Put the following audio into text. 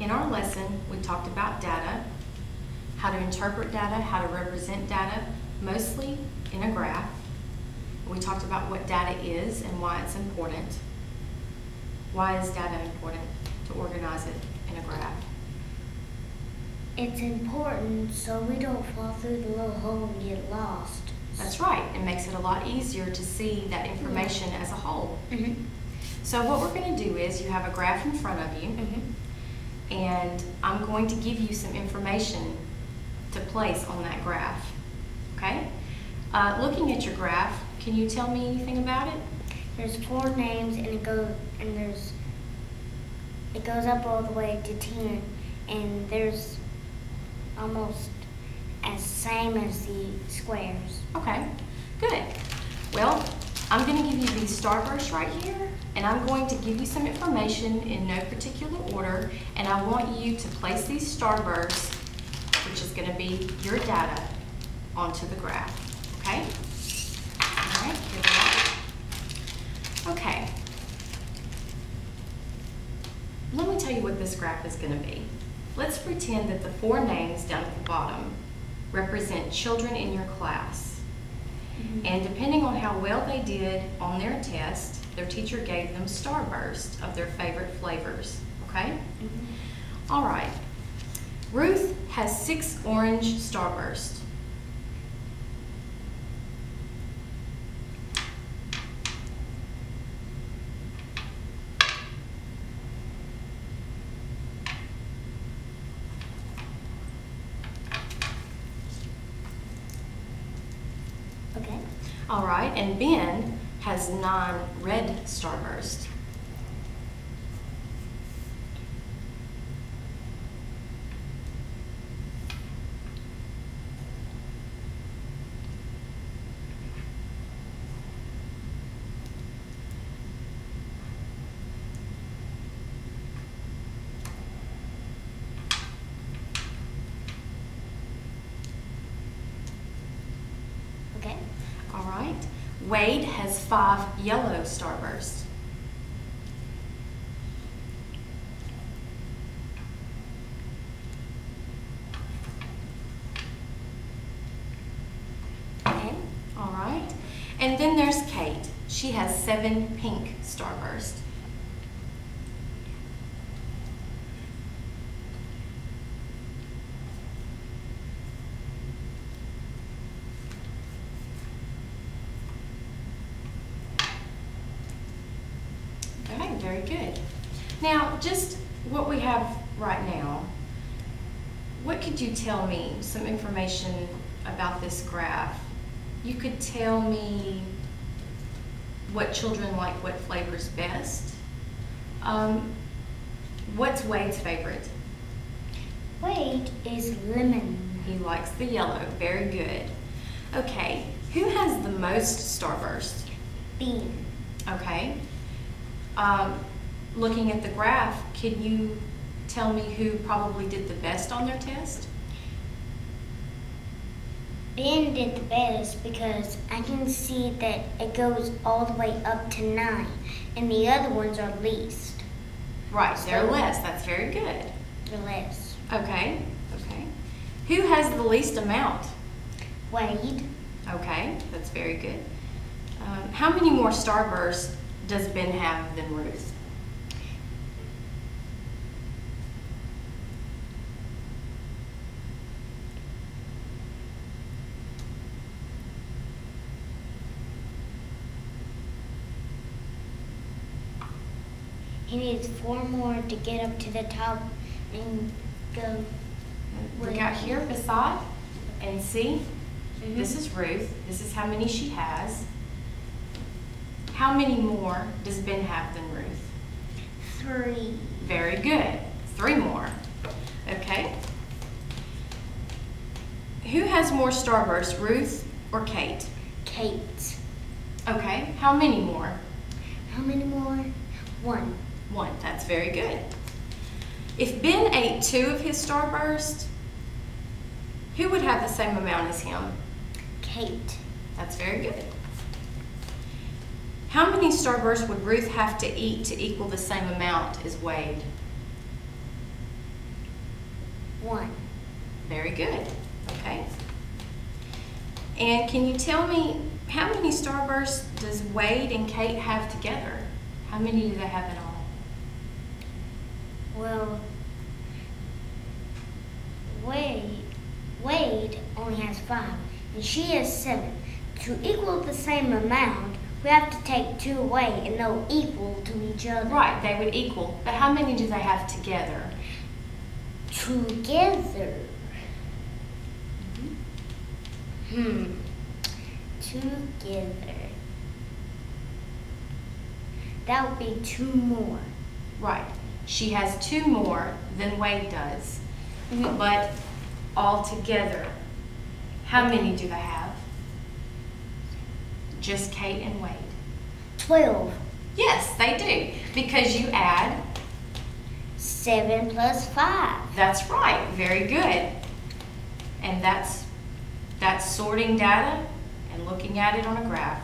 In our lesson, we talked about data, how to interpret data, how to represent data, mostly in a graph. We talked about what data is and why it's important. Why is data important to organize it in a graph? It's important so we don't fall through the little hole and get lost. That's right. It makes it a lot easier to see that information as a whole. Mm-hmm. So what we're going to do is you have a graph in front of you, and I'm going to give you some information to place on that graph. Okay? Looking at your graph, can you tell me anything about it? There's 4 names and it goes up all the way to 10, and there's almost as same as the squares. Okay, good. Well, I'm going to give you these starbursts right here, and I'm going to give you some information in no particular order, and I want you to place these starbursts, which is going to be your data, onto the graph. Okay? All right, here we are. Okay. Let me tell you what this graph is going to be. Let's pretend that the 4 names down at the bottom represent children in your class. And depending on how well they did on their test, their teacher gave them starbursts of their favorite flavors. Okay? All right. Ruth has 6 orange starbursts. Okay. All right, and Ben has 9 red starbursts. Okay. All right. Wade has 5 yellow starbursts. Okay. All right. And then there's Kate. She has 7 pink starbursts. Okay, very good. Now, just what we have right now, what could you tell me, some information about this graph? You could tell me what children like what flavors best. What's Wade's favorite? Wade is lemon. He likes the yellow. Very good. Okay, who has the most starbursts? Bean. Okay. Looking at the graph, can you tell me who probably did the best on their test? Ben did the best because I can see that it goes all the way up to 9, and the other ones are least. Right, they're less. That's very good. They're less. Okay, okay. Who has the least amount? Wade. Okay, that's very good. How many more starbursts does Ben have than Ruth? He needs 4 more to get up to the top and go. Look out here beside and see. This is Ruth. This is how many she has. How many more does Ben have than Ruth? 3. Very good. 3 more. Okay. Who has more starbursts, Ruth or Kate? Kate. Okay. How many more? How many more? 1. 1. That's very good. If Ben ate 2 of his starbursts, who would have the same amount as him? Kate. That's very good. How many starbursts would Ruth have to eat to equal the same amount as Wade? 1. Very good. Okay. And can you tell me how many starbursts does Wade and Kate have together? How many do they have in all? Well, Wade only has 5, and she has 7. To equal the same amount, we have to take 2 away, and they'll equal to each other. Right, they would equal. But how many do they have together? Together. Together. That would be 2 more. Right. She has 2 more than Wade does. Mhm. But all together, how many do they have? Just Kate and Wade. 12. Yes, they do. Because you add. 7 plus 5. That's right. Very good. And that's sorting data and looking at it on a graph.